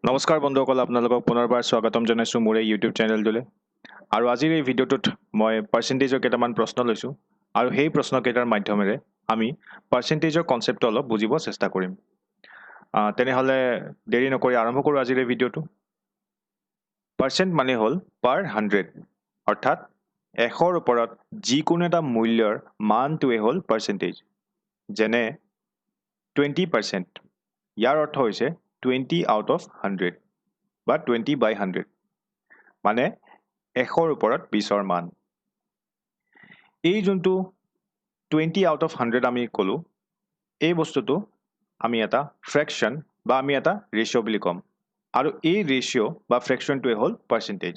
নমস্কাৰ বন্ধুসকল, আপোনালোকক পুনৰবাৰ স্বাগতম জনাইছোঁ মোৰ এই ইউটিউব চেনেলটোলৈ। আৰু আজিৰ এই ভিডিঅ'টোত মই পাৰ্চেণ্টেজৰ কেইটামান প্ৰশ্ন লৈছোঁ আৰু সেই প্ৰশ্নকেইটাৰ মাধ্যমেৰে আমি পাৰ্চেণ্টেজৰ কনচেপ্টটো অলপ বুজিব চেষ্টা কৰিম। তেনেহ'লে দেৰি নকৰি আৰম্ভ কৰোঁ আজিৰ এই ভিডিঅ'টো। পাৰ্চেণ্ট মানে হ'ল পাৰ 100, অৰ্থাৎ 100ৰ ওপৰত যিকোনো এটা মূল্যৰ মানটোৱে হ'ল পাৰ্চেণ্টেজ। যেনে 20%, ইয়াৰ অৰ্থ হৈছে 20 আউট অফ 100 বা 20/100, মানে 100ৰ ওপৰত 20ৰ মান। এই যোনটো 20 আউট অফ 100 আমি ক'লোঁ, এই বস্তুটো আমি এটা ফ্ৰেকশ্যন বা আমি এটা ৰেচিঅ' বুলি ক'ম, আৰু এই ৰেচিঅ' বা ফ্ৰেকশ্যনটোৱে হ'ল পাৰ্চেণ্টেজ।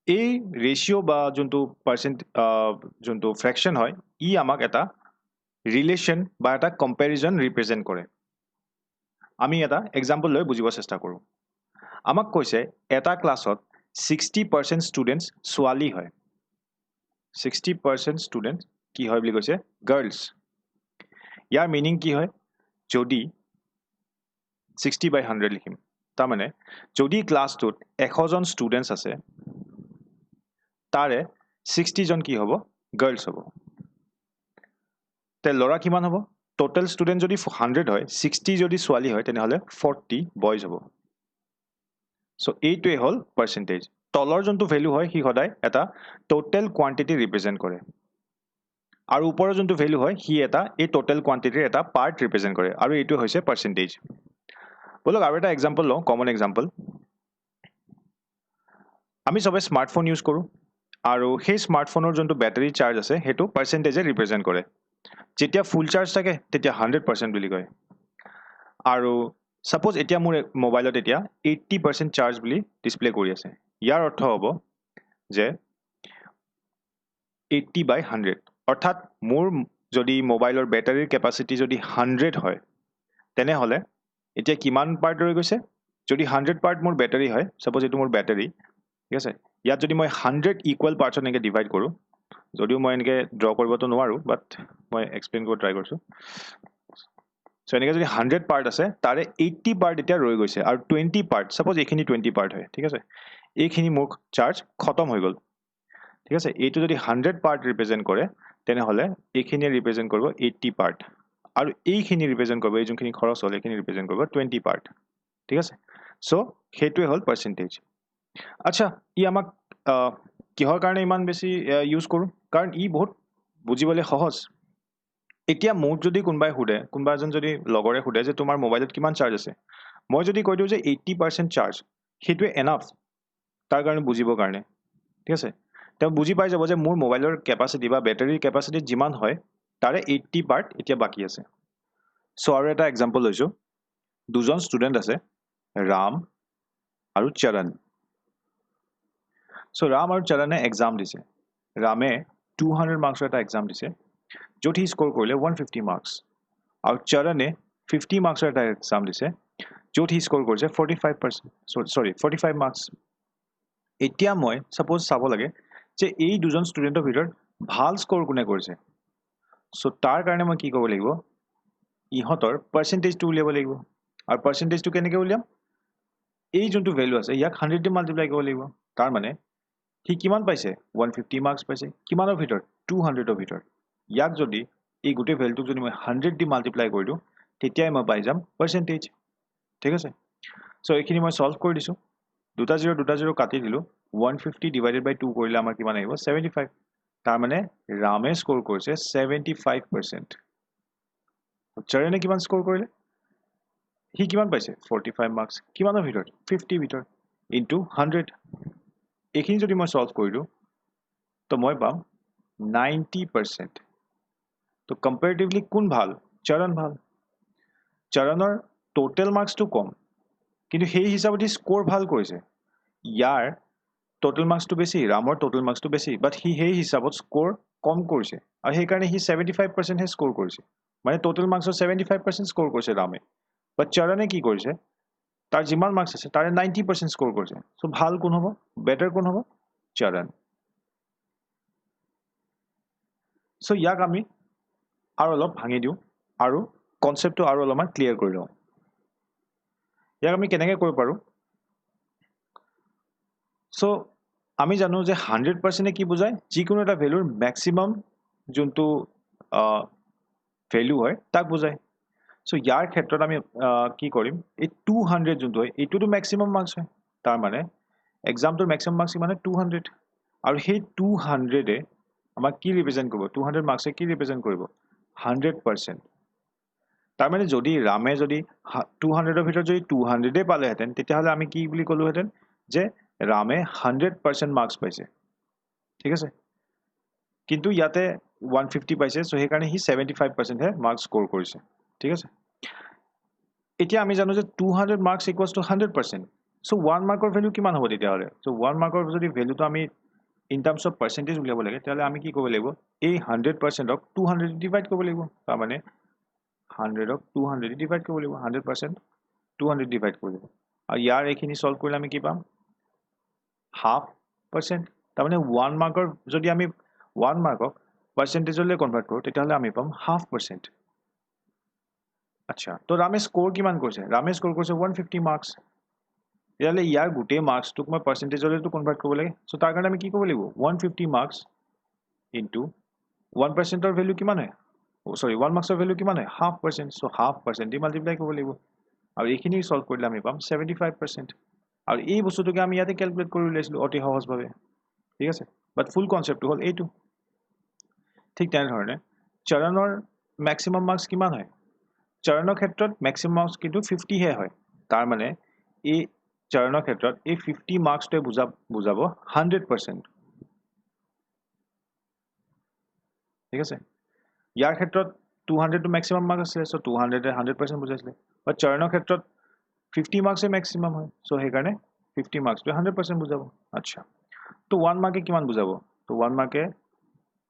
এই ৰেচিঅ' বা যোনটো ফ্ৰেকশ্যন হয়, ই আমাক এটা ৰিলেশ্যন বা এটা কম্পেৰিজন ৰিপ্ৰেজেণ্ট কৰে। আমি এটা এক্সাম্পল লৈ বুজিব চেষ্টা কৰোঁ। আমাক কৈছে এটা ক্লাছত 60% ষ্টুডেণ্টছ ছোৱালী হয়। 60% ষ্টুডেণ্ট কি হয় বুলি কৈছে? গাৰ্লছ। ইয়াৰ মিনিং কি হয়? যদি 60/100 লিখিম, তাৰমানে যদি ক্লাছটোত 100জন ষ্টুডেণ্টছ আছে, তাৰে 60জন কি হ'ব? গাৰ্লছ হ'ব। তে ল'ৰা কিমান হ'ব? টোটেল ষ্টুডেণ্ট যদি 100 হয়, 60 যদি ছোৱালী হয়, তেনেহ'লে 40 বয়জ হ'ব। চ' এইটোৱে হ'ল পাৰ্চেণ্টেজ। তলৰ যোনটো ভেলু হয়, সি সদায় এটা টোটেল কোৱান্টিটি ৰিপ্ৰেজেণ্ট কৰে, আৰু ওপৰৰ যোনটো ভেলু হয়, সি এটা এই টোটেল কোৱান্টিটিৰ এটা পাৰ্ট ৰিপ্ৰেজেণ্ট কৰে, আৰু এইটো হৈছে পাৰ্চেণ্টেজ। ব'লক আৰু এটা এক্সাম্পল লওঁ, কমন এক্সাম্পল। আমি চবে স্মাৰ্টফোন ইউজ কৰোঁ, আৰু সেই স্মাৰ্টফোনৰ যোনটো বেটাৰী চাৰ্জ আছে, সেইটো পাৰ্চেণ্টেজে ৰিপ্ৰেজেণ্ট কৰে। যেতিয়া ফুল চাৰ্জ থাকে, তেতিয়া 100% বুলি কয়। আৰু ছাপ'জ এতিয়া মোৰ মোবাইলত এতিয়া 80% চাৰ্জ বুলি ডিছপ্লে কৰি আছে। ইয়াৰ অৰ্থ হ'ব যে 80/100, অৰ্থাৎ মোৰ যদি মোবাইলৰ বেটাৰীৰ কেপাচিটি যদি 100 হয়, তেনেহ'লে এতিয়া কিমান পাৰ্ট ৰৈ গৈছে? যদি 100 পাৰ্ট মোৰ বেটাৰী হয়, ছাপ'জ এইটো মোৰ বেটাৰী, ঠিক আছে, ইয়াত যদি মই 100 ইকুৱেল পাৰ্টছত এনেকৈ ডিভাইড কৰোঁ, যদিও মই এনেকৈ ড্ৰ কৰিবতো নোৱাৰোঁ, বাট মই এক্সপ্লেইন কৰিব ট্ৰাই কৰিছোঁ। চ' এনেকৈ যদি 100 পাৰ্ট আছে, তাৰে 80 পাৰ্ট এতিয়া ৰৈ গৈছে, আৰু 20 পাৰ্ট, ছাপ'জ এইখিনি 20 পাৰ্ট হয়, ঠিক আছে, এইখিনি মোৰ চাৰ্জ খতম হৈ গ'ল, ঠিক আছে। এইটো যদি 100 পাৰ্ট ৰিপ্ৰেজেণ্ট কৰে, তেনেহ'লে এইখিনিয়ে ৰিপ্ৰেজেণ্ট কৰিব 80 পাৰ্ট, আৰু এইখিনি ৰিপ্ৰেজেণ্ট কৰিব, এই যোনখিনি খৰচ হ'ল, এইখিনি ৰিপ্ৰেজেণ্ট কৰিব 20 পাৰ্ট, ঠিক আছে। চ' সেইটোৱে হ'ল পাৰ্চেণ্টেজ। আচ্ছা, ই আমাক কিহৰ কাৰণে ইমান বেছি ইউজ কৰোঁ? কাৰণ ই বহুত বুজিবলৈ সহজ। এতিয়া মোক যদি কোনোবাই সোধে, কোনোবা এজন যদি লগৰে সোধে যে তোমাৰ মোবাইলত কিমান চাৰ্জ আছে, মই যদি কৈ দিওঁ যে 80% চাৰ্জ, সেইটোৱে এনাফ তাৰ কাৰণে বুজিবৰ কাৰণে, ঠিক আছে। তেওঁ বুজি পাই যাব যে মোৰ মোবাইলৰ কেপাচিটি বা বেটাৰীৰ কেপাচিটি যিমান হয়, তাৰে 80 পাৰ্ট এতিয়া বাকী আছে। চ' আৰু এটা এক্সাম্পল লৈছোঁ। দুজন ষ্টুডেণ্ট আছে, ৰাম আৰু চৰণ। চ' ৰাম আৰু চৰণে এক্সাম দিছে। ৰামে 200 মাৰ্কছৰ এটা এক্সাম দিছে, য'ত সি স্ক'ৰ কৰিলে 150 মাৰ্কছ, আৰু চৰণে 50 মাৰ্কছৰ এটা এক্সাম দিছে, য'ত সি স্ক'ৰ কৰিছে 45 মাৰ্কছ। এতিয়া মই ছাপ'জ চাব লাগে যে এই দুজন ষ্টুডেণ্টৰ ভিতৰত ভাল স্ক'ৰ কোনে কৰিছে। চ' তাৰ কাৰণে মই কি কৰিব লাগিব? ইহঁতৰ পাৰ্চেণ্টেজটো উলিয়াব লাগিব। আৰু পাৰ্চেণ্টেজটো কেনেকৈ উলিয়াম? এই যোনটো ভেলু আছে, ইয়াক 100 দি মাল্টিপ্লাই কৰিব লাগিব। তাৰমানে সি কিমান পাইছে? 150 মাৰ্কছ পাইছে। কিমানৰ ভিতৰত? 200ৰ ভিতৰত। ইয়াক যদি এই গোটেই ভেলুটোক যদি মই 100 দি মাল্টিপ্লাই কৰি দিওঁ, তেতিয়াই মই পাই যাম পাৰ্চেণ্টেজ, ঠিক আছে। চ' এইখিনি মই ছল্ভ কৰি দিছোঁ। দুটা জিৰ' কাটি দিলোঁ। 150 ডিভাইডেড বাই 2 কৰিলে আমাৰ কিমান আহিব? 75। তাৰমানে ৰামে স্ক'ৰ কৰিছে 75%। চৰণে কিমান স্ক'ৰ কৰিলে? সি কিমান পাইছে? 45 মাৰ্কছ। কিমানৰ ভিতৰত? 50 ভিতৰত, ইনটু 100। এইখিনি যদি মই ছল্ভ কৰি দিওঁ, তো মই পাম 90%। তো কম্পেৰেটিভলি কোন ভাল? চৰণ ভাল। চৰণৰ টোটেল মাৰ্কছটো কম, কিন্তু সেই হিচাপত স্ক'ৰ ভাল কৰিছে। ইয়াৰ টোটেল মাৰ্কছটো বেছি, ৰামৰ টোটেল মাৰ্কছটো বেছি, বাট সি সেই হিচাপত স্ক'ৰ কম কৰিছে, আৰু সেইকাৰণে সি 75%হে স্ক'ৰ কৰিছে। মানে টোটেল মাৰ্কছৰ 75% স্ক'ৰ কৰিছে ৰামে। বাট চৰণে কি কৰিছে? তাৰ যিমান মাৰ্কছ আছে, তাৰে 90% স্ক'ৰ কৰিছে। চ' ভাল কোন হ'ব? বেটাৰ কোন হ'ব? চৰণ। চ' ইয়াক আমি আৰু অলপ ভাঙি দিওঁ, আৰু কনচেপ্টটো আৰু অলপমান ক্লিয়াৰ কৰি লওঁ। ইয়াক আমি কেনেকৈ কৰিব পাৰোঁ সো আমি জানো যে 100% কি বুজায় যিকোনো এটা ভ্যালুৰ ম্যাক্সিমাম যোনটো ভ্যালু হয় তাক বুজায় সো ইয়াৰ ক্ষেত্ৰত আমি কি কৰিম এই 200 যোনটো হয় এইটোতো ম্যাক্সিমাম মাৰ্কস হয় তাৰ মানে এক্সামটোৰ ম্যাক্সিমাম মাৰ্কস মানে 200 আৰু সেই 200 এ আমাক কি ৰিপ্ৰেজেন্ট কৰিব 200 মাৰ্কসে কি ৰিপ্ৰেজেন্ট কৰিব 100% তাৰ মানে যদি ৰামে যদি 200 এৰ ভিতৰত যদি 200 এ পালেহেঁতেন তেতিয়াহলে আমি কি বুলি ক'লোহেঁতেন যে ৰামে 100% মাৰ্কস পাইছে ঠিক আছে কিন্তু ইয়াতে 150 পাইছে সো সেইকাৰণে হি 75% হে মাৰ্কস স্কোৰ কৰিছে ঠিক আছে এতিয়া আমি জানো যে 200 মাৰ্কস ইকুৱেলছ টু 100% সো 1 মাৰ্কৰ ভ্যালু কিমান হ'ব তেতিয়াহলে সো 1 মাৰ্কৰ যদি ভ্যালুটো আমি ইন টাৰ্মছ অফ পাৰ্চেন্টেজ উলিয়াব লাগে তেতিয়াহলে আমি কি কৰিব লাগিব এই 100% ক 200 ডিভাইড কৰিব লাগিব তাৰ মানে 100 ক 200 ডিভাইড কৰিব লাগিব 100% 200 ডিভাইড কৰিব লাগিব আৰু ইয়াৰ এইখিনি সলভ কৰিলে আমি কি পাম হাফ পাৰ্চেন্ট তাৰ মানে 1 মাৰ্কৰ যদি আমি 1 মাৰ্কক পাৰ্চেন্টেজলৈ কনভাৰ্ট কৰো তেতিয়াহলে আমি পাম হাফ পাৰ্চেন্ট আচ্ছা তো ৰামে স্কোৰ কিমান কৰিছে ৰামে স্কোৰ কৰিছে 150 মাৰ্কস তেতিয়াহলে ইয়াৰ গোটেই মাৰ্কসটোক মই পাৰ্চেন্টেজলৈতো কনভাৰ্ট কৰিব লাগে সো তাৰ কাৰণে আমি কি কৰিব লাগিব 150 মাৰ্কস ইনটু 1% ৰ ভ্যালু কিমান হয় সৰি 1 মাৰ্কসৰ ভ্যালু কিমান হয় half percent so half percent দি মাল্টিপ্লাই কৰিব লাগিব আৰু এইখিনি সলভ কৰিলে আমি পাম 75% আৰু এই বস্তুটোকে আমি ইয়াতে ক্যালকুলেট কৰি উলিয়াইছিলো অতি সহজভাৱে ঠিক আছে বাট ফুল কনসেপ্টটো হল এইটো ঠিক তেনেধৰণে চৰণৰ ম্যাক্সিমাম মাৰ্কস কিমান হয় চৰণৰ ক্ষেত্ৰত ম্যাক্সিমাম মাৰ্কস কিন্তু 50 হে হয় তাৰ মানে এই চৰণৰ ক্ষেত্ৰত এই 50 মাৰ্কসটোৱে বুজাব 100% ঠিক আছে ইয়াৰ ক্ষেত্ৰত 200 টো ম্যাক্সিমাম মাৰ্কস আছে সো 200 এ 100% বুজাইছিলে বাট চৰণৰ ক্ষেত্ৰত 50 মাৰ্কস এ ম্যাক্সিমাম হয় সো সেইকাৰণে 50 মাৰ্কস টো 100% বুজাব আচ্ছা তো 1 মাৰ্কে কিমান বুজাব তো 1 মাৰ্কে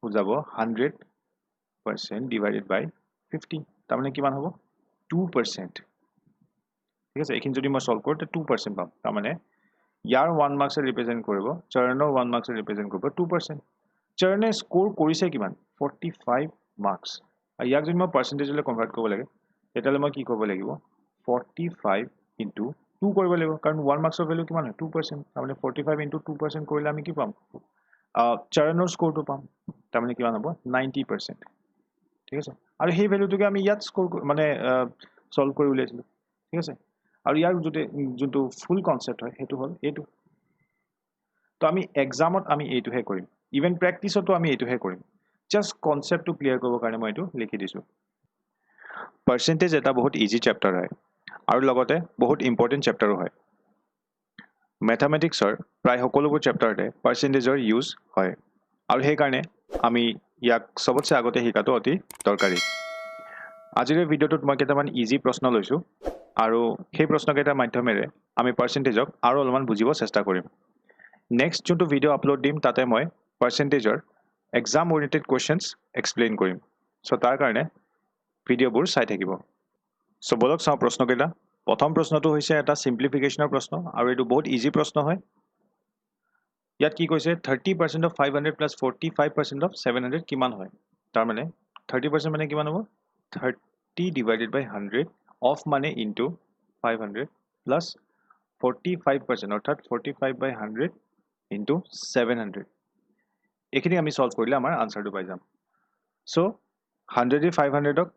বুজাব 100% ডিভাইডেড বাই 50 তাৰ মানে কিমান হ'ব 2% ঠিক আছে এইখিনি যদি মই সলভ কৰো তে 2% পাম তাৰ মানে ইয়াৰ 1 মাৰ্কস ৰিপ্ৰেজেন্ট কৰিব চৰণৰ 1 মাৰ্কস ৰিপ্ৰেজেন্ট কৰিব 2% চৰণে স্কোৰ কৰিছে কিমান 45 মাৰ্কস আৰু ইয়াক যদি মই পাৰ্চেন্টেজলৈ কনভাৰ্ট কৰিব লাগে তেতিয়ালে মই কি কৰিব লাগিব 45 ইনটু 2 কৰিব লাগিব কাৰণ 1 মাৰ্কসৰ ভ্যালু কিমান হয় 2% তাৰ মানে 45 ইনটু 2% কৰিলে আমি কি পাম চৰণৰ স্কোৰটো পাম তাৰ মানে কিমান হ'ব 90% ঠিক আছে আৰু সেই ভ্যালুটোকে আমি ইয়াত স্কোৰ মানে সলভ কৰি উলিয়াইছিলো ঠিক আছে আৰু ইয়াৰ যোনটো ফুল কনসেপ্ট হয় হেতু হল এইটো তো আমি এক্সামত আমি এইটোহে কৰিম ইভেন প্ৰেক্টিছতো আমি এইটোহে কৰিম জাস্ট কনসেপ্টটো ক্লিয়াৰ কৰিবৰ কাৰণে মই এইটো লিখি দিছো পাৰ্চেন্টেজ এটা বহুত ইজি চেপ্টাৰ হয় আৰু লগতে বহুত ইম্পৰ্টেন্ট চেপ্টাৰো হয় ম্যাথমেটিক্সৰ প্ৰায় সকলোবোৰ চেপ্টাৰতে পাৰ্চেন্টেজৰ ইউজ হয় আৰু সেই কাৰণে আমি ইয়াক সবতছে আগতে শিকাটো অতি দৰকাৰী আজিৰ ভিডিঅ'টোত মই কেইটামান ইজি প্ৰশ্ন লৈছো আৰু সেই প্ৰশ্নকেইটাৰ মাধ্যমেৰে আমি পাৰ্চেন্টেজক আৰু অলপমান বুজিব চেষ্টা কৰিম নেক্সট যোনটো ভিডিঅ' আপলোড দিম তাতে মই পাৰ্চেন্টেজৰ এক্সাম ওৰিয়েন্টেড কোৱেশ্চনছ এক্সপ্লেইন কৰিম সো তাৰ কাৰণে ভিডিঅ'বোৰ চাই থাকিব সো বলক চাওঁ প্ৰশ্নকেইটা প্ৰথম প্ৰশ্নটো হৈছে এটা সিম্পলিফিকেশনৰ প্ৰশ্ন আৰু এইটো বহুত ইজি প্ৰশ্ন হয় ইয়াত কি কৈছে 30% of 500 plus 45% of 700 কিমান হয় তাৰ মানে 30% মানে কিমান হ'ব 30 divided by 100 of মানে into 500 plus 45% অৰ্থাৎ 45 by 100 into 700 এইখিনি আমি সলভ কৰিলে আমাৰ আনসাৰটো পাই যাম সো 100 দি 500 ক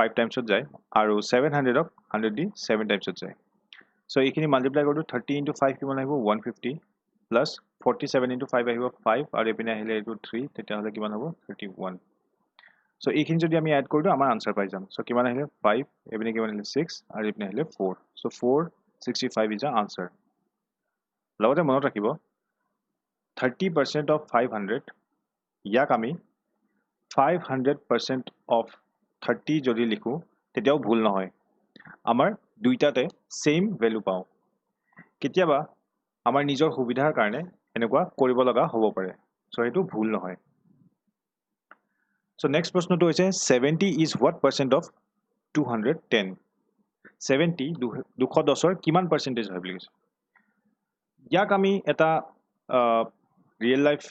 5 times ত যায় আৰু 700 ক 100 দি 7 times ত যায় সো এইখিনি মাল্টিপ্লাই কৰোঁ 30 into 5 কিমান আহিব 150 plus 47 into 5 আহিব 5 আৰু এপিনে আহিলে এইটো 3 তেতিয়াহলে কিমান হ'ব 31 সো এইখিনি যদি আমি এড কৰি দিও আমাৰ আনসাৰ পাই যাম সো কিমান আহিলে 5 এপিনে কিমান আহিলে 6 আৰু এপিনে আহিলে 4 সো 465 is the answer লগতে মনত ৰাখিব 30% of 500 ইয়াক আমি 500% of 30 যদি লিখো তেতিয়াও ভুল নহয় আমাৰ দুইটাতে সেম ভ্যালু পাও কেতিয়াবা আমাৰ নিজৰ সুবিধাৰ কাৰণে এনেকুৱা কৰিব লগা হ'ব পাৰে সো এটো ভুল নহয় সো নেক্সট প্ৰশ্নটো হৈছে 70 is what percent of 210 70 210 ৰ কিমান পাৰ্চেন্টেজ হয় বুলি কৈছে ইয়াক আমি এটা ৰিয়েল লাইফ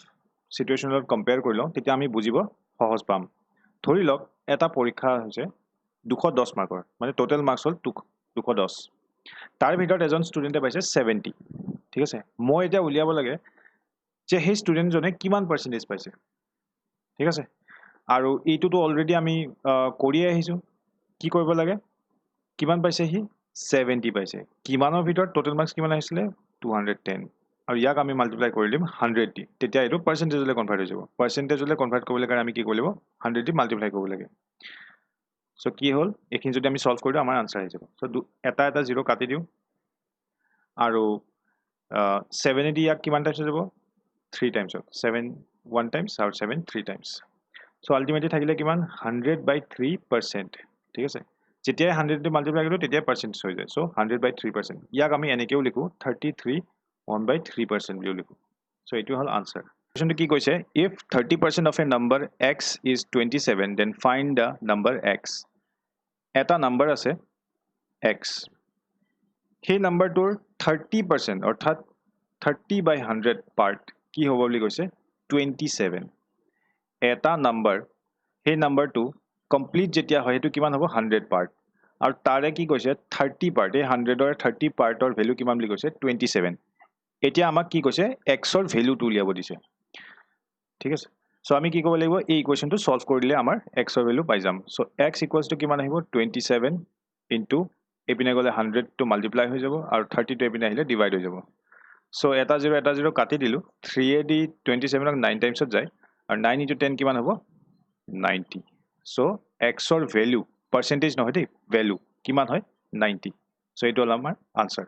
সিচুৱেচনত কম্পেয়াৰ কৰি লওঁ তেতিয়া আমি বুজিব সহজ পাম ধৰি লওক এটা পৰীক্ষা হৈছে 210 মাৰ্কৰ মানে টোটাল মাৰ্কস হল 210 তাৰ ভিতৰত এজন ষ্টুডেণ্টে পাইছে 70 ঠিক আছে মই এতিয়া উলিয়াব লাগে যে সেই ষ্টুডেণ্টজনে কিমান পাৰ্চেণ্টেজ পাইছে ঠিক আছে আৰু এইটোতো অলৰেডি আমি কৰি আহিছোঁ কি কৰিব লাগে কিমান পাইছে হি 70 পাইছে কিমানৰ ভিতৰত টোটাল মাৰ্কস কিমান আহিছিলে 210 আৰু ইয়াক আমি মাল্টিপ্লাই কৰি দিম 100 দি তেতিয়া এইটো পাৰ্চেন্টেজলৈ কনভাৰ্ট হৈ যাব পাৰ্চেন্টেজলৈ কনভাৰ্ট কৰিবলৈ কাৰণে আমি কি কৰিব লাগিব 100 দি মাল্টিপ্লাই কৰিব লাগে সো কি হল এখিনি যদি আমি সলভ কৰি দিও আমাৰ আনসাৰ আহি যাব সো এটা এটা জিৰো কাটি দিও আৰু 7 দি ইয়াক কিমান টাইমছ হৈ যাব 3 টাইমছ 7 1 টাইমছ আৰু 7 3 টাইমছ সো আলটিমেটলি থাকিলে কিমান 100/3% ঠিক আছে যেতিয়া 100 দি মাল্টিপ্লাই কৰো তেতিয়া পাৰ্চেন্টেজ হৈ যায় সো 100/3% ইয়াক আমি এনেকেও লিখো 33 1/3% বুলি লিখো সো এটো হল আনসাৰ কোৱেশ্চনটো কি কৈছে if 30% of a number x is 27 then find the number x এটা নাম্বার আছে x সেই নাম্বাৰটোৰ 30% অৰ্থাৎ 30/100 পাৰ্ট কি হ'ব বুলি কৈছে 27 এটা নাম্বাৰ সেই নাম্বাৰটো কমপ্লিট যেতিয়া হয় এটো কিমান হ'ব 100 পাৰ্ট আৰু তাৰে কি কৈছে 30 পাৰ্ট এই 100 ৰ 30 পাৰ্টৰ ভ্যালু কিমান বুলি কৈছে 27 এতিয়া আমাক কি কৈছে x ৰ ভ্যালুটো উলিয়াব দিছে ঠিক আছে সো আমি কি কৰিব লাগিব এই ইকুৱেশনটো সলভ কৰিলে আমাৰ x ৰ ভ্যালু পাই যাম সো x = কিমান আহিব 27 ইনটু এপিনে গলে 100 টু মাল্টিপ্লাই হৈ যাব আৰু 30 টু এপিনে আহিলে ডিভাইড হৈ যাব সো এটা জিৰো কাটি দিলু 3 এ দি 27 ক 9 টাইমছত যায় আৰু 9 ইনটু 10 কিমান হ'ব 90 সো x ৰ ভ্যালু পাৰ্সেন্টেজ নহয় দেই ভ্যালু কিমান হয় 90 সো এটো হল আমাৰ আনসাৰ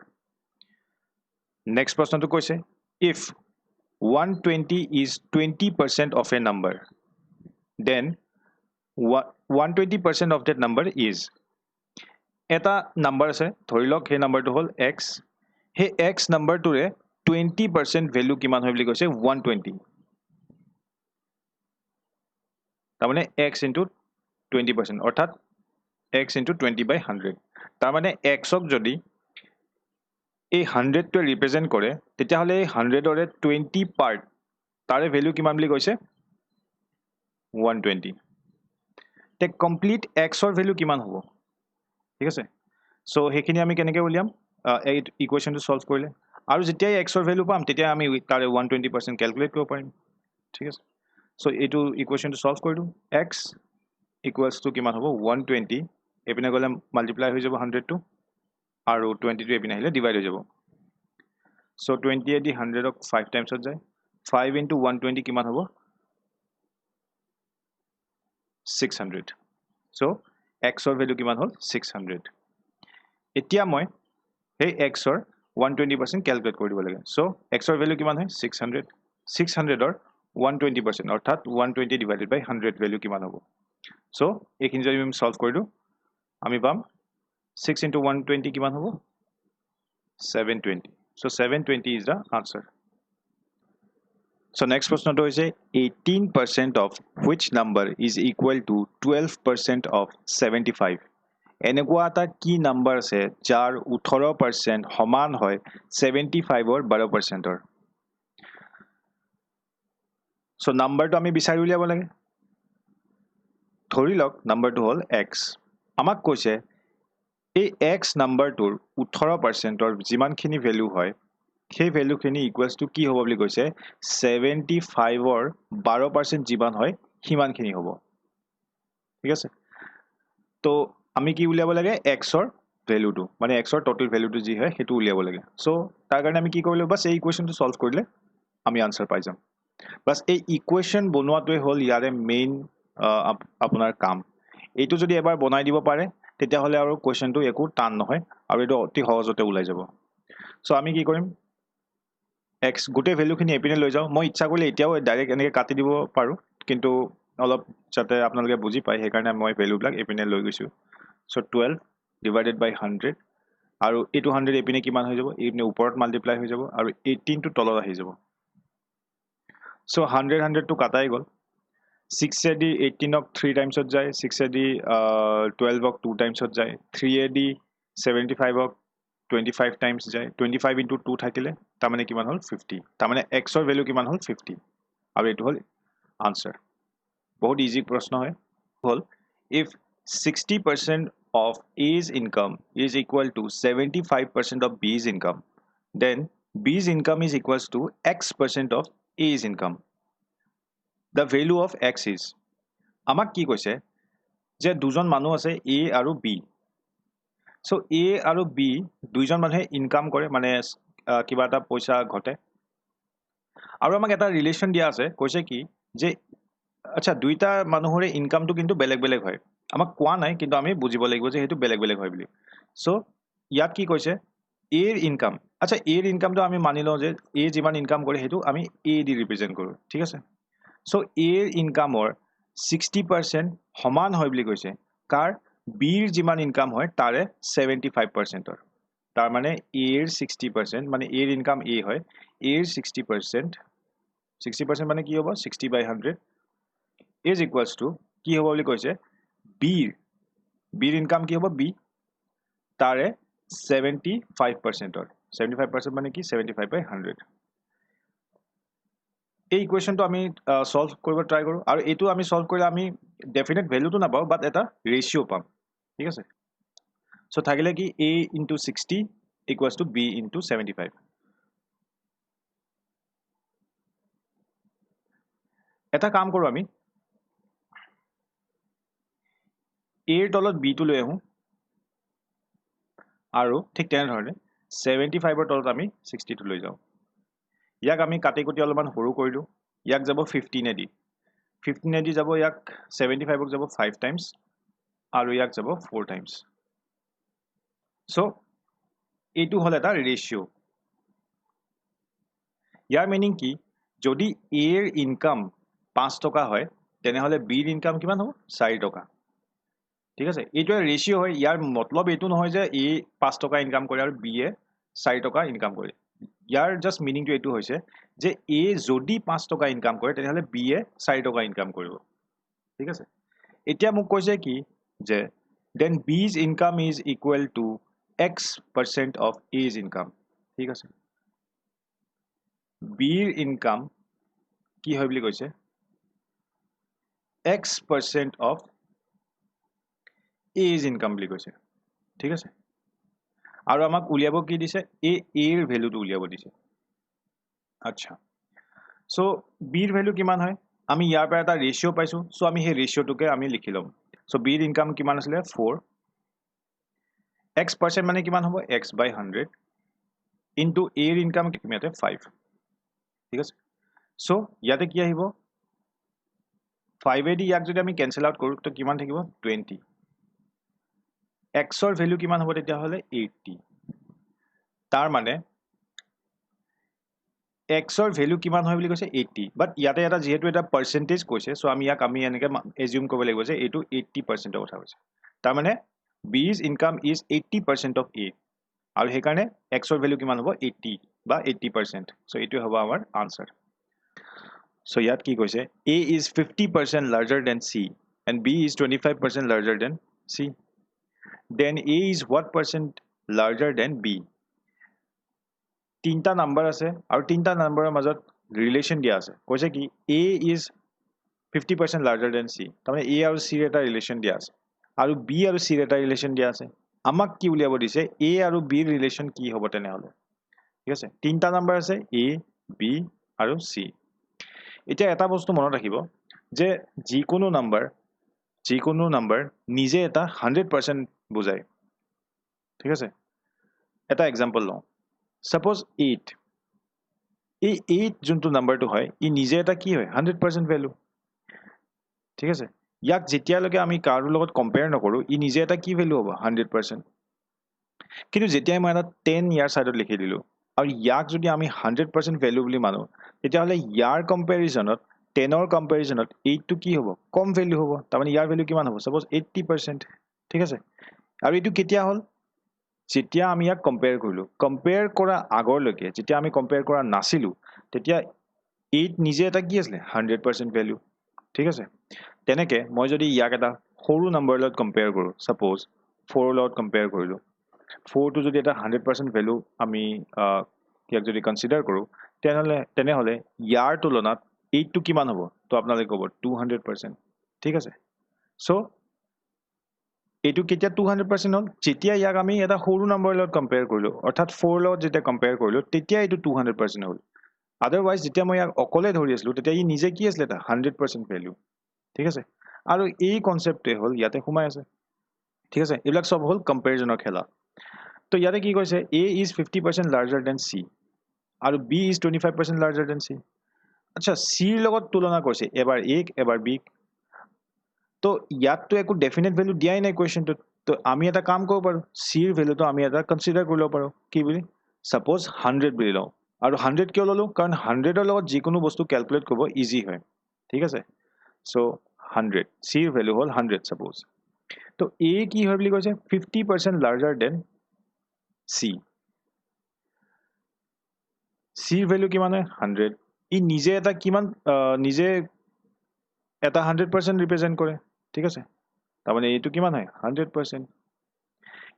নেক্সট প্ৰশ্নটো কৈছে if 120 is 20% of a number then 120% of that number is এটা নাম্বার আছে ধৰিলক সেই নাম্বাৰটো হল x হে x নাম্বাৰটোৰে 20% ভ্যালু কিমান হয় বুলি কৈছে 120 তাৰ মানে x into 20% অৰ্থাৎ x into 20/100 তাৰ মানে x ক যদি এই 100 টো ৰিপ্ৰেজেন্ট কৰে তেতিয়া হলে 100 ৰে 20 পাৰ্ট তাৰে ভ্যালু কিমান বুলি কৈছে 120 তে কমপ্লিট x ৰ ভ্যালু কিমান হ'ব ঠিক আছে সো হেখিনি আমি কেনেকৈ উলিয়াম এই ইকুৱেশনটো সলভ কৰিলে আৰু যেতিয়া x ৰ ভ্যালু পাম তেতিয়া আমি তাৰে 120% ক্যালকুলেট কৰিব পাৰিম ঠিক আছে সো এটো ইকুৱেশনটো সলভ কৰি দিও x = কিমান হ'ব 120 এপিনে গলে মাল্টিপ্লাই হৈ যাব 100 টু আৰু 20 টু এপিনে আহিলে ডিভাইড হৈ যাব সো 20 এ দি 100 ক 5 টাইমছত যায় 5 into 120 কিমান হ'ব 600 সো x ৰ ভ্যালু কিমান হল 600 এতিয়া মই এই x ৰ 120% ক্যালকুলেট কৰি দিব লাগে সো x ৰ ভ্যালু কিমান হয় 600 600 ৰ 120% অৰ্থাৎ 120 divided by 100 ভ্যালু কিমান হ'ব সো এইখিনি যদি আমি সলভ কৰি দিও আমি পাম 6 into 120 কিমান হ'ব 720 so 720 is the answer so next প্ৰশ্নটো হৈছে 18% of which number is equal to 12% of 75 এনেকুৱা এটা কি নাম্বাৰ আছে যাৰ 18% সমান হয় 75 ৰ 12% ৰ সো নাম্বাৰটো আমি বিচাৰি উলিয়াব লাগে ধৰিলক নাম্বাৰটো হল x আমাক কৈছে এই x নাম্বাৰটোৰ 18% ৰ যিমানখিনি ভ্যালু হয় সেই ভ্যালুখিনি ইকুৱেলছ টু কি হ'ব বুলি কৈছে 75 ৰ 12% যিমান হয় হিমানখিনি হ'ব ঠিক আছে তো আমি কি উলিয়াব লাগে x ৰ ভ্যালুটো মানে x ৰ টোটাল ভ্যালুটো যি হয় হেতু উলিয়াব লাগে সো তাৰ কাৰণে আমি কি কৰিলো বাস এই ইকুৱেশনটো সলভ কৰিলে আমি আনসাৰ পাই যাম বাস এই ইকুৱেশন বনোৱাটোই হল ইয়াৰে মেইন আপোনাৰ কাম এইটো যদি এবাৰ বনাই দিব পাৰে তেতিয়া হলে আৰু কোৱেশ্চনটো একো টান নহয় আৰু এটো অতি সহজতে ওলাই যাব সো আমি কি কৰিম x গুটে ভ্যালুখিনি এপিনে লৈ যাও মই ইচ্ছা কৰিলে এতিয়াও ডাইৰেক্ট এনেকৈ কাটি দিব পাৰো কিন্তু অলপ যাতে আপোনালোকে বুজি পায় সেই কাৰণে মই ভ্যালুবিলাক এপিনে লৈ গৈছো সো 12 divided by 100 আৰু এটো 100 এপিনে কিমান হৈ যাব এপিনে ওপৰত মাল্টিপ্লাই হৈ যাব আৰু 18 টো তলত আহি যাব সো 100 টো কাটাই গল 6 এ দি 18 ক 3 টাইমছত যায় 6 এ দি 12 ক 2 টাইমছত যায় 3 এ দি 75 ক 25 টাইমছ যায় 25 into 2 থাকিলে তাৰ মানে কিমান হল 50 তাৰ মানে x ৰ ভ্যালু কিমান হল 50 আৰু এটো হল আনসাৰ বহুত ইজি প্ৰশ্ন হয় হল if 60% of A's income is equal to 75% of B's income, then B's income is equals to X% of A's income. The value of X is, আমাক কি কৈছে যে দুজন মানুহ আছে A আৰু B. So A আৰু B দুইজন মানুহে ইনকাম কৰে, মানে কিবা এটা পইচা ঘটে, আৰু আমাক এটা ৰিলেশ্যন দিয়া আছে, কৈছে কি যে আচ্ছা দুইটা মানুহৰে ইনকামটো কিন্তু বেলেগ বেলেগ হয়। আমাক কোৱা নাই, কিন্তু আমি বুজিব লাগিব যে সেইটো বেলেগ বেলেগ হয় বুলি। চ' ইয়াত কি কৈছে এৰ ইনকাম, আচ্ছা এৰ ইনকামটো আমি মানি লওঁ যে এ যিমান ইনকাম কৰে সেইটো আমি এ দি ৰিপ্ৰেজেণ্ট কৰোঁ, ঠিক আছে। চ' এৰ ইনকামৰ 60% সমান হয় বুলি কৈছে কাৰ, বিৰ যিমান ইনকাম হয় তাৰে 75%। তাৰ মানে এৰ 60%, মানে এৰ ইনকাম এ হয়, এৰ 60% মানে কি হ'ব 60/100 is equals to কি হ'ব বুলি কৈছে বিৰ ইনকাম কি হ'ব বি, তাৰে 75%, 75% মানে কি 75/100। এই ইকুৱেশ্যনটো আমি সলভ কৰিব ট্ৰাই কৰোঁ, আৰু এইটো আমি সলভ কৰিলে আমি ডেফিনেট ভেলুটো নাপাওঁ, বাট এটা ৰেচিঅ' পাম, ঠিক আছে। চ' থাকিলে কি a into 60 equals to b into 75। এটা কাম কৰোঁ, আমি এৰ তলত b টো লৈ আহোঁ, আৰু ঠিক তেনেধৰণে 75ৰ তলত আমি 60টো লৈ যাওঁ। ইয়াক আমি কাটি কুটি অলপমান সৰু কৰিলোঁ, ইয়াক যাব 15 দি যাব, ইয়াক 75ক যাব 5 টাইমছ, আৰু ইয়াক যাব 4 টাইমছ। চ' এইটো হ'ল এটা ৰেচিঅ'। ইয়াৰ মিনিং কি, যদি এৰ ইনকাম 5 টকা হয় তেনেহ'লে বিৰ ইনকাম কিমান হ'ব 4 টকা, ঠিক আছে। এইটো ৰেচিঅ' হয়, ইয়াৰ মতলব এইটো নহয় যে এ 5 টকা ইনকাম কৰে আৰু বি এ 4 টকা ইনকাম কৰে। ইয়াৰ জাষ্ট মিনিংটো এইটো হৈছে যে এ যদি 5 টকা ইনকাম কৰে তেনেহ'লে বি এ 4 টকা ইনকাম কৰিব, ঠিক আছে। এতিয়া মোক কৈছে কি যে then B's income is equal to X% of A's income, ঠিক আছে। বিৰ ইনকাম কি হয় বুলি কৈছে X% অফ এজ ইনকাম বুলি কৈছে, ঠিক আছে। আৰু আমাক উলিয়াব কি দিছে, এৰ ভেলুটো উলিয়াব দিছে। আচ্ছা, চ' বিৰ ভেলু কিমান হয়, আমি ইয়াৰ পৰা এটা ৰেচিঅ' পাইছোঁ, চ' আমি সেই ৰেচিঅ'টোকে আমি লিখি ল'ম। চ' বিৰ ইনকাম কিমান আছিলে 4, X% মানে কিমান হ'ব X/100 ইনটু এৰ ইনকাম ইয়াতে 5, ঠিক আছে। চ' ইয়াতে কি আহিব 5 দি ইয়াক যদি আমি কেনচেল আউট কৰোঁ তো কিমান থাকিব 20, Xৰ ভেলু কিমান হ'ব তেতিয়াহ'লে 80। তাৰ মানে Xৰ ভেলু কিমান হয় বুলি কৈছে 80, বাট ইয়াতে এটা যিহেতু এটা পাৰ্চেণ্টেজ কৈছে, চ' আমি এনেকৈ এজিউম কৰিব লাগিব যে এইটো 80%ৰ কথা কৈছে। তাৰমানে বিজ ইনকাম ইজ 80% অফ এ, আৰু সেইকাৰণে Xৰ ভেলু কিমান হ'ব 80 বা 80%। চ' এইটোৱে হ'ব আমাৰ আনচাৰ। চ' ইয়াত কি কৈছে A is 50% larger than C and B is 25% larger than C. Then A is what percent larger than B? তিনিটা নাম্বাৰ আছে আৰু তিনিটা নাম্বাৰৰ মাজত ৰিলেশ্যন দিয়া আছে, কৈছে কি A is 50% larger than C, তাৰমানে A আৰু C এটা ৰিলেশ্যন দিয়া আছে, আৰু B আৰু C এটা ৰিলেশ্যন দিয়া আছে। আমাক কি উলিয়াব দিছে A আৰু B ৰিলেশ্যন কি হ'ব তেনেহ'লে, ঠিক আছে। তিনিটা নাম্বাৰ আছে A, B আৰু C। এতিয়া এটা বস্তু মনত ৰাখিব যে যিকোনো নাম্বাৰ নিজে এটা 100% বুজায়, ঠিক আছে। এটা এক্সাম্পল লওঁ, সাপোজ 8, এই 8 যোনটো নাম্বাৰটো হয় ই নিজে এটা কি হয় 100% ভেলু, ঠিক আছে। ইয়াক যেতিয়ালৈকে আমি কাৰো লগত কম্পেয়াৰ নকৰোঁ ই নিজে এটা কি ভেলু হ'ব 100%। কিন্তু যেতিয়াই মই এটা 10 ইয়াৰ ছাইডত লিখি দিলোঁ আৰু ইয়াক যদি আমি 100% ভেলু বুলি মানো তেতিয়াহ'লে ইয়াৰ কম্পেৰিজনত 10ৰ কম্পেৰিজনত 8টো কি হ'ব কম ভেলু হ'ব, তাৰমানে ইয়াৰ ভেলু কিমান হ'ব সাপোজ 80%, ঠিক আছে। আৰু এইটো কেতিয়া হ'ল যেতিয়া আমি ইয়াক কম্পেয়াৰ কৰিলোঁ, কম্পেয়াৰ কৰা আগৰলৈকে যেতিয়া আমি কম্পেয়াৰ কৰা নাছিলোঁ তেতিয়া 8 নিজে এটা কি আছিলে 100% ভেলু, ঠিক আছে। তেনেকৈ মই যদি ইয়াক এটা সৰু নাম্বাৰৰ লগত কম্পেয়াৰ কৰোঁ, সাপোজ 4ৰ লগত কম্পেয়াৰ কৰিলোঁ, 4টো যদি এটা 100% ভেলু আমি ইয়াক যদি কনচিডাৰ কৰোঁ তেনেহ'লে ইয়াৰ তুলনাত 8টো কিমান হ'ব, তো আপোনালোকে ক'ব 200%, ঠিক আছে। চ' এইটো কেতিয়া 200% হ'ল যেতিয়া ইয়াক আমি এটা সৰু নম্বৰৰ লগত কম্পেয়াৰ কৰিলো অৰ্থাৎ 4 লগত যেতিয়া কম্পেয়াৰ কৰিলো তেতিয়া এইটো 200% হ'ল আদাৰৱাইজ যেতিয়া মই ইয়াক অকলে ধৰি আছিলো তেতিয়া ই নিজে কি আছিল এটা 100% ভ্যালু ঠিক আছে আৰু এই কনসেপ্টে হ'ল ইয়াতে সোমাই আছে ঠিক আছে এইবিলাক সব হ'ল কম্পেৰিজনৰ খেলা তো ইয়াতে কি কৈছে a is 50% larger than c আৰু b is 25% larger than c আচ্ছা c ৰ লগত তুলনা কৰিছে এবাৰ a এবাৰ b তো ইয়াতটো একো ডেফিনেট ভ্যালু দিয়াই নাই কোৱেশ্চনটোত তো আমি এটা কাম কৰিব পাৰো c ৰ ভ্যালুটো আমি এটা কনসিডাৰ কৰিব পাৰো কি বুলি সাপোজ 100 বুলি লওঁ আৰু 100 কিয় ললো কাৰণ 100 ৰ লগত যিকোনো বস্তু ক্যালকুলেট কৰিব ইজি হয় ঠিক আছে সো 100 c ৰ ভ্যালু হ'ল 100 সাপোজ তো a কি হয় বুলি কৈছে 50% লাৰ্জাৰ দেন c c ৰ ভ্যালু কিমান হয় 100 ই নিজে এটা কিমান নিজে এটা 100% ৰিপ্ৰেজেন্ট কৰে ঠিক আছে তাৰমানে এইটো কিমান হয় 100%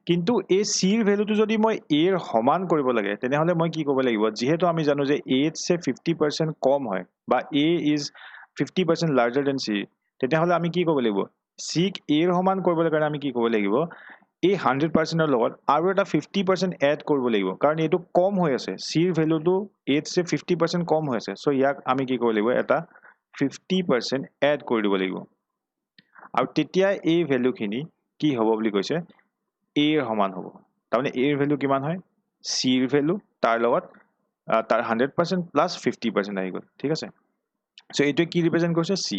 কিন্তু এই c ৰ ভ্যালুটো যদি মই a ৰ সমান কৰিব লাগে তেনেহলে মই কি কৰিব লাগিব যেহেতু আমি জানো যে a সে 50% কম হয় বা a is 50% larger than c তেতিয়াহলে আমি কি কৰিব লাগিব c ক a ৰ সমান কৰিবলৈ কাৰণে আমি কি কৰিব লাগিব এই 100% ৰ লগত আৰু এটা 50% এড কৰিব লাগিব কাৰণ এইটো কম হৈ আছে c ৰ ভ্যালুটো a সে 50% কম হৈ আছে সো ইয়াক আমি কি কৰিব লাগিব এটা 50% এড কৰি দিব লাগিব আৰু তেতিয়া এই ভ্যালুখিনি কি হ'ব বুলি কৈছে a ৰ সমান হ'ব তাৰমানে a ৰ ভ্যালু কিমান হয় c ৰ ভ্যালু তাৰ লগত তাৰ 100% প্লাস 50% আহি গ'ল ঠিক আছে সো এইটো কি ৰিপ্ৰেজেন্ট কৰিছে c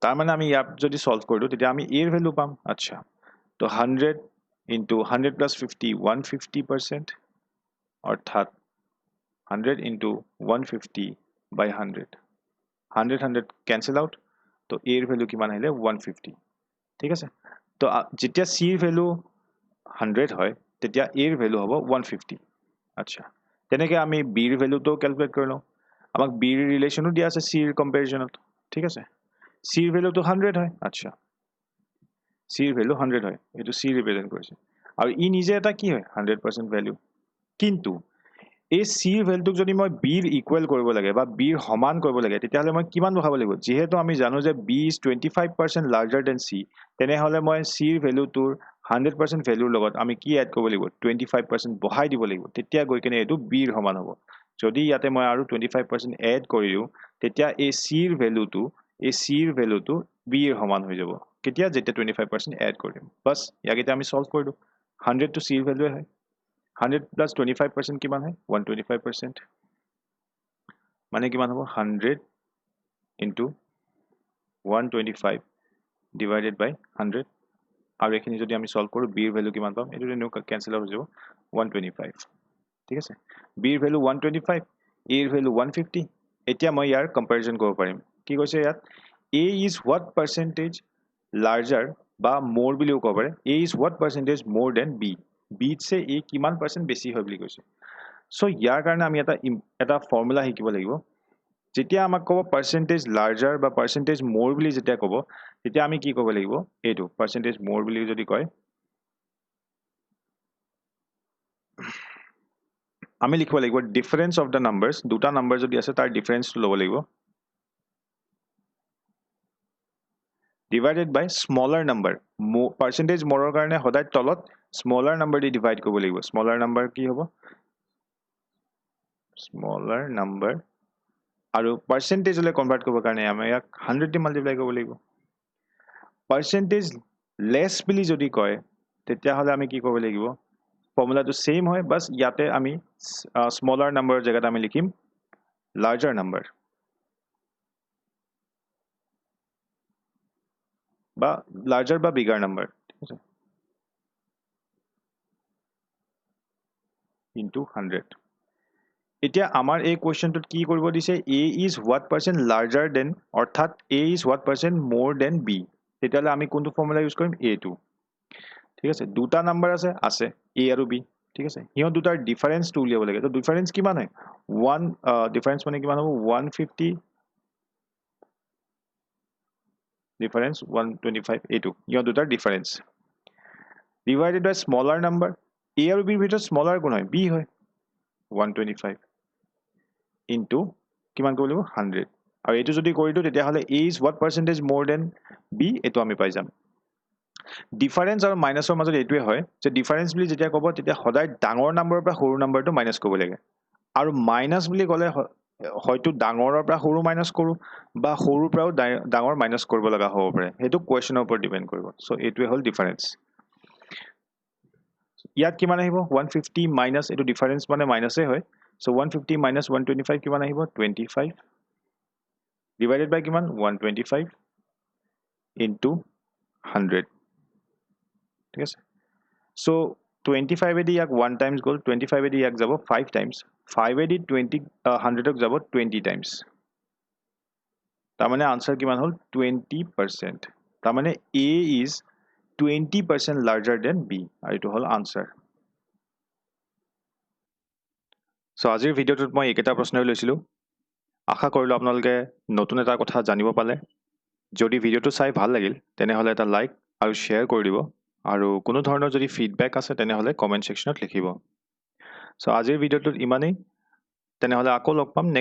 তাৰ মানে আমি ইয়াত যদি সলভ কৰিলো তেতিয়া আমি a ৰ ভ্যালু পাম আচ্ছা তো 100 into 100 plus 50 150% অৰ্থাৎ 100 into 150 by 100 100 cancel out তো a ৰ ভ্যালু কিমান আহিলে 150 ঠিক আছে তো যেতিয়া c ৰ ভ্যালু 100 হয় তেতিয়া a ৰ ভ্যালু হ'ব 150 আচ্ছা তেনেকে আমি b ৰ ভ্যালুটো ক্যালকুলেট কৰিলো আমাক b ৰ ৰিলেশনও দিয়া আছে c ৰ কম্পেৰিজনত ঠিক আছে c ৰ ভ্যালুটো 100 হয় আচ্ছা c ৰ ভ্যালু 100 হয় এটো c ৰিপ্ৰেজেন্ট কৰিছে আৰু ই নিজে এটা কি হয় 100% ভ্যালু কিন্তু এই c ৰ ভ্যালুটোক যদি মই b ৰ ইকুৱেল কৰিব লাগে বা b ৰ সমান কৰিব লাগে তেতিয়াহলে মই কিমান বহাব লাগিব যেহেতু আমি জানো যে b is 25% larger than c তেনেহলে মই c ৰ ভ্যালুটোৰ 100% ভ্যালুৰ লগত আমি কি এড কৰিব লাগিব 25% বহাই দিব লাগিব তেতিয়া গৈ কিনে এটো b ৰ সমান হ'ব যদি ইয়াতে মই আৰু 25% এড কৰিও তেতিয়া এই c ৰ ভ্যালুটো b ৰ সমান হৈ যাব কেতিয়া যেতিয়া 25% এড কৰিম বাস ইয়াক এটা আমি সলভ কৰিলো 100 to c ৰ ভ্যালু হয় 100 plus 25% কিমান হয় 125% মানে কিমান হ'ব 100 into 125 divided by 100 আৰু এখিনি যদি আমি সলভ কৰো b ৰ ভ্যালু কিমান পাম এটো নিউ ক্যান্সেল হৈ যাব 125 ঠিক আছে b ৰ ভ্যালু 125 a ৰ ভ্যালু 150 এতিয়া মই ইয়াৰ কম্পাৰিজন কৰিব পাৰিম কি কৈছে ইয়াত a is what percentage larger বা more বুলিও ক'ব পাৰে a is what percentage more than b b সে a কিমান পার্সেন্ট বেছি হয় বুলি কৈছে সো ইয়াৰ কাৰণে আমি এটা ফৰ্মুলা শিকিব লাগিব যেতিয়া আমাক ক'ব পাৰ্সেন্টেজ লাৰ্জাৰ বা পাৰ্সেন্টেজ মোৰ বুলি যেতিয়া ক'ব তেতিয়া আমি কি ক'ব লাগিব এইটো পার্সেন্টেজ মোৰ বুলি যদি কয় আমি লিখিব লাগিব ডিফাৰেন্স অফ দা নাম্বাৰস দুটা নাম্বাৰ যদি আছে তাৰ ডিফাৰেন্সটো ল'ব লাগিব divided by smaller number percentage moreৰ কাৰণে সদায় তলত smaller number দি divide কৰিব লাগিব smaller number কি হ'ব smaller number আৰু percentage লৈ কনভাৰ্ট কৰিব কাৰণে আমি ইয়াক 100 দি মাল্টিপ্লাই কৰিব লাগিব percentage less বুলি যদি কয় তেতিয়া হলে আমি কি কৰিব লাগিব ফৰ্মুলাটো সেম হয় বাস ইয়াতে আমি smaller number জায়গাত আমি লিখিম larger number বা larger বা bigger number ঠিক আছে into 100 এতিয়া আমাৰ এই কোৱেশ্চনটোত কি কৰিব দিছে a is what percent larger than অৰ্থাৎ a is what percent more than b তেতিয়ালে আমি কোনটো ফৰ্মুলা ইউজ কৰিম a2 ঠিক আছে দুটা নাম্বাৰ আছে a আৰু b ঠিক আছে হিও দুটাৰ ডিফাৰেন্সটো উলিয়াব লাগে তো ডিফাৰেন্স কিমান হয় 1 ডিফাৰেন্স মানে কিমান হ'ব 150 ডিফাৰেন্স 125 a2 হিও দুটাৰ difference divided by smaller number a আৰু b ৰ ভিতৰত smaller কোন হয় b হয় 125 into কিমান কৰিব লাগিব 100 আৰু এটো যদি কৰি দিও তেতিয়া হলে a is what percentage more than b এটো আমি পাই যাম ডিফাৰেন্স আৰু মাইনাছৰ মাজত এইটোৱে হয় যে ডিফাৰেন্স বুলি যেতিয়া ক'ব তেতিয়া সদায় ডাঙৰ নাম্বাৰৰ পৰা সৰু নাম্বাৰটো মাইনাছ কৰিব লাগে আৰু মাইনাছ বুলি ক'লে হয়তো ডাঙৰৰ পৰা সৰু মাইনাছ কৰোঁ বা সৰুৰ পৰাও ডাঙৰ মাইনাছ কৰিব লগা হ'ব পাৰে সেইটো কুৱেশ্যনৰ ওপৰত ডিপেণ্ড কৰিব চ' এইটোৱে হ'ল ডিফাৰেন্স ইয়াত কিমান আহিব 150 মাইনাছ এইটো ডিফাৰেন্স মানে মাইনাছেই হয় চ' 150 মাইনাছ 125 কিমান আহিব 25 ডিভাইডেড বাই কিমান 125 ইনটু 100 ঠিক আছে চ' 25 এদি ইয়াক 1 টাইমছ গ'ল 25 এদি ইয়াক যাব 5 টাইমছ 5 এদি 100ক যাব 20 টাইমছ তাৰমানে আনসাৰ কিমান হ'ল 20% তাৰমানে A is 20% larger than B আৰু এইটো হ'ল আনসাৰ চ' আজিৰ ভিডিঅ'টোত মই এইকেইটা প্ৰশ্নই লৈছিলোঁ আশা কৰিলোঁ আপোনালোকে নতুন এটা কথা জানিব পালে যদি ভিডিঅ'টো চাই ভাল লাগিল তেনেহ'লে এটা লাইক আৰু শ্বেয়াৰ কৰি দিব আৰু কোনো ধৰণৰ যদি ফিডবেক আছে তেনেহ'লে কমেণ্ট ছেকশ্যনত লিখিব চ' আজিৰ ভিডিঅ'টোত ইমানেই তেনেহ'লে আকৌ লগ পাম